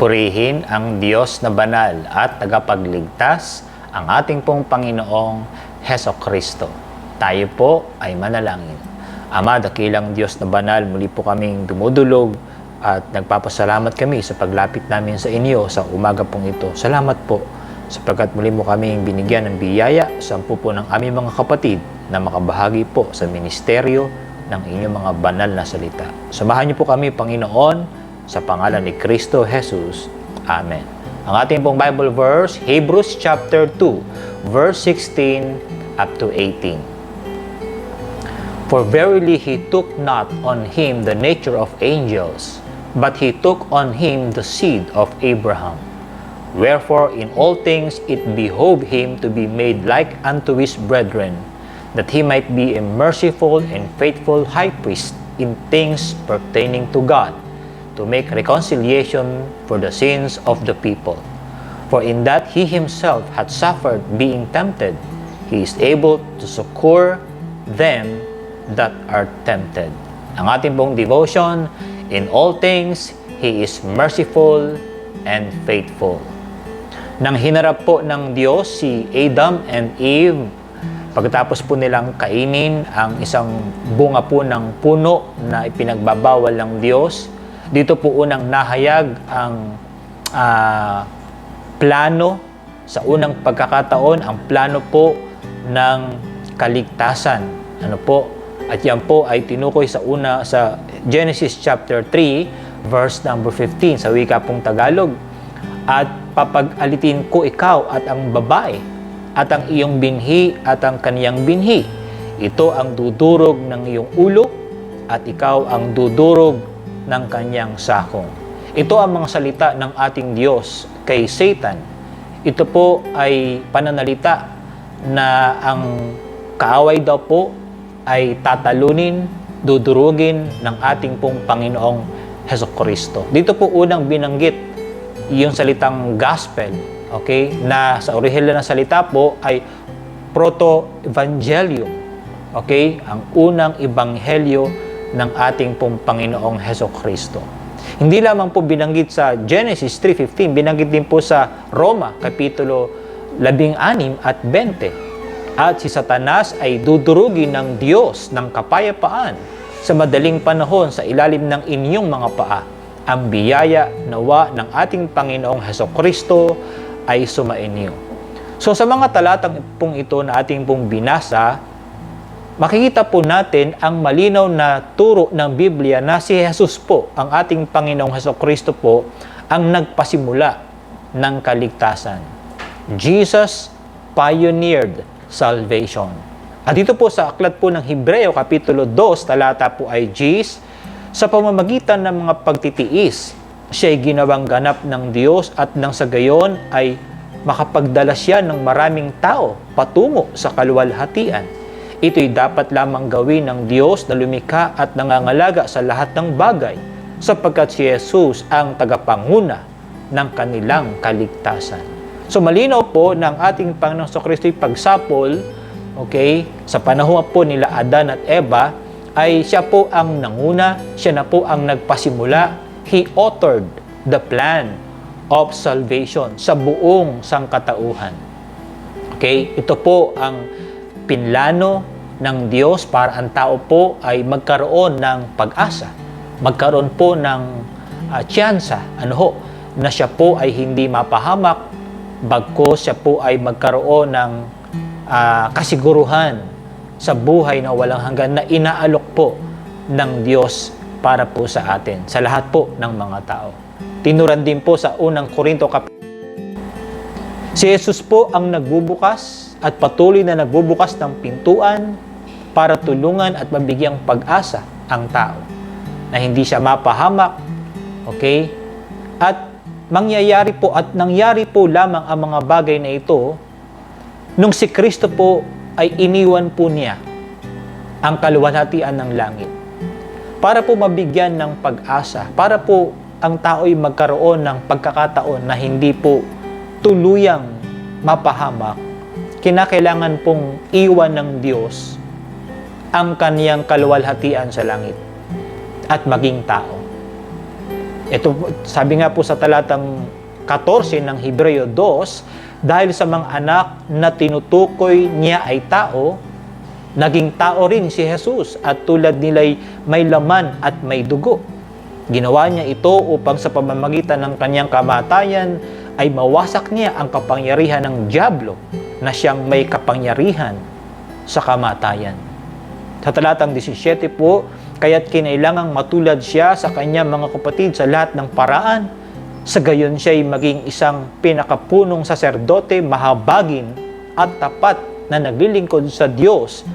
Purihin ang Diyos na banal at tagapagligtas, ang ating pong Panginoong Hesukristo. Tayo po ay manalangin. Ama, dakilang Diyos na banal, muli po kaming dumudulog at nagpapasalamat kami sa paglapit namin sa inyo sa umaga pong ito. Salamat po sapagkat muli mo kaming binigyan ng biyaya sa po ng aming mga kapatid na makabahagi po sa ministeryo ng inyong mga banal na salita. Samahan niyo po kami, Panginoon, sa pangalan ni Kristo Jesus. Amen. Ang ating pong Bible verse, Hebrews chapter 2, verse 16 up to 18. For verily he took not on him the nature of angels, but he took on him the seed of Abraham. Wherefore in all things it behoved him to be made like unto his brethren, that he might be a merciful and faithful high priest in things pertaining to God, to make reconciliation for the sins of the people. For in that he himself had suffered being tempted, he is able to succor them that are tempted. Ang ating pong devotion, in all things, he is merciful and faithful. Nang hinarap po ng Diyos si Adam and Eve, pagkatapos po nilang kainin ang isang bunga po ng puno na ipinagbabawal ng Diyos, dito po unang nahayag ang plano sa unang pagkakataon, ang plano po ng kaligtasan. Ano po? At yan po ay tinukoy sa Genesis chapter 3, verse number 15 sa wika pong Tagalog. At papag-alitin ko ikaw at ang babae at ang iyong binhi at ang kaniyang binhi. Ito ang dudurog ng iyong ulo at ikaw ang dudurog ng kanyang sakong. Ito ang mga salita ng ating Diyos kay Satan. Ito po ay pananalita na ang kaaway daw po ay tatalunin, dudurugin ng ating pong Panginoong Hesukristo. Dito po unang binanggit yung salitang gospel, okay? Na sa orihinal na salita po ay proto-evangelium, okay? Ang unang ebanghelyo ng ating pong Panginoong Hesukristo. Hindi lamang po binanggit sa Genesis 3:15, binanggit din po sa Roma, Kapitulo 16 at 20. At si Satanas ay dudurugin ng Diyos ng kapayapaan sa madaling panahon sa ilalim ng inyong mga paa. Ang biyaya nawa ng ating Panginoong Hesukristo ay sumainyo. So sa mga talatang pong ito na ating pong binasa, makikita po natin ang malinaw na turo ng Biblia na si Jesus po, ang ating Panginoong Hesukristo po, ang nagpasimula ng kaligtasan. Jesus pioneered salvation. At dito po sa aklat po ng Hebreo, Kapitulo 2, talata po ay Gs, sa pamamagitan ng mga pagtitiis, siya'y ginawang ganap ng Diyos at nang sa gayon ay makapagdala siya ng maraming tao patungo sa kaluwalhatian. Ito'y dapat lamang gawin ng Diyos na lumikha at nangangalaga sa lahat ng bagay, sapagkat si Jesus ang tagapanguna ng kanilang kaligtasan. So malinaw po ng ating Panginoong Kristo'y pagsapol, okay, sa panahon po nila Adan at Eva, ay siya po ang nanguna, siya na po ang nagpasimula. He authored the plan of salvation sa buong sangkatauhan. Okay, ito po ang pinlano ng Diyos para ang tao po ay magkaroon ng pag-asa, magkaroon po ng tsansa, na siya po ay hindi mapahamak, bagkus siya po ay magkaroon ng kasiguruhan sa buhay na walang hanggan na inaalok po ng Diyos para po sa atin, sa lahat po ng mga tao. Tinuran din po sa unang Korinto si Jesus po ang nagbubukas at patuloy na nagbubukas ng pintuan para tulungan at mabigyang pag-asa ang tao na hindi siya mapahamak, okay? At mangyayari po at nangyari po lamang ang mga bagay na ito nung si Kristo po ay iniwan po niya ang kaluwalhatian ng langit para po mabigyan ng pag-asa, para po ang tao ay magkaroon ng pagkakataon na hindi po tuluyang mapahamak. Kinakailangan pong iwan ng Diyos ang kaniyang kaluwalhatian sa langit at maging tao. Ito, sabi nga po sa talatang 14 ng Hebreo 2, dahil sa mga anak na tinutukoy niya ay tao, naging tao rin si Jesus at tulad nila'y may laman at may dugo. Ginawa niya ito upang sa pamamagitan ng kanyang kamatayan ay mawasak niya ang kapangyarihan ng dyablo na siyang may kapangyarihan sa kamatayan. Sa talatang 17 po, kaya't kinailangang matulad siya sa kanyang mga kapatid sa lahat ng paraan, sa gayon siya'y maging isang pinakapunong saserdote, mahabagin at tapat na naglilingkod sa Diyos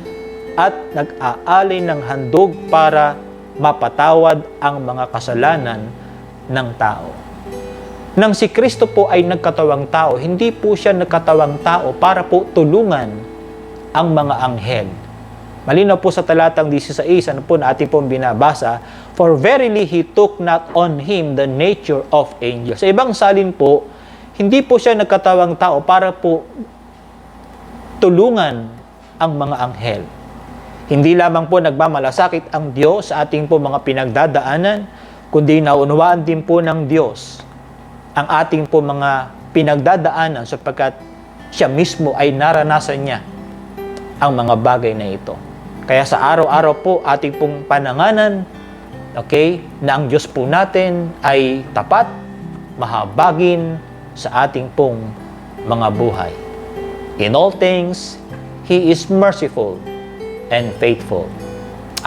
at nag-aalay ng handog para mapatawad ang mga kasalanan ng tao. Nang si Kristo po ay nagkatawang tao, hindi po siya nagkatawang tao para po tulungan ang mga anghel. Malinaw po sa talatang 16, ano po na ating pong binabasa, for verily He took not on Him the nature of angels. Sa ibang salin po, hindi po siya nagkatawang tao para po tulungan ang mga anghel. Hindi lamang po nagmamalasakit ang Diyos sa ating po mga pinagdadaanan, kundi naunawaan din po ng Diyos ang ating po mga pinagdadaanan sapagkat siya mismo ay naranasan niya ang mga bagay na ito. Kaya sa araw-araw po ating pong pananganan, okay, na ang Diyos po natin ay tapat, mahabagin sa ating pong mga buhay. In all things, He is merciful and faithful.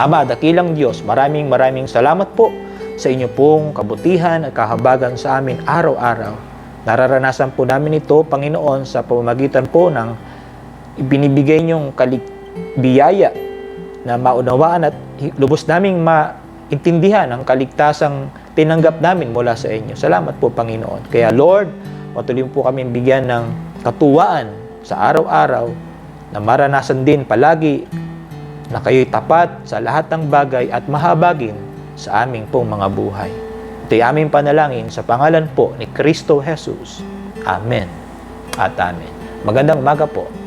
Ama, dakilang Diyos, maraming salamat po sa inyo pong kabutihan at kahabagan sa amin araw-araw. Nararanasan po namin ito, Panginoon, sa pamamagitan po ng ibinibigay niyong biyaya na maunawaan at lubos naming maintindihan ang kaligtasang tinanggap namin mula sa inyo. Salamat po, Panginoon. Kaya Lord, patuloy po kami bigyan ng katuwaan sa araw-araw na maranasan din palagi na kayo'y tapat sa lahat ng bagay at mahabagin sa aming pong mga buhay. Ito'y aming panalangin sa pangalan po ni Kristo Jesus. Amen at amen. Magandang umaga po.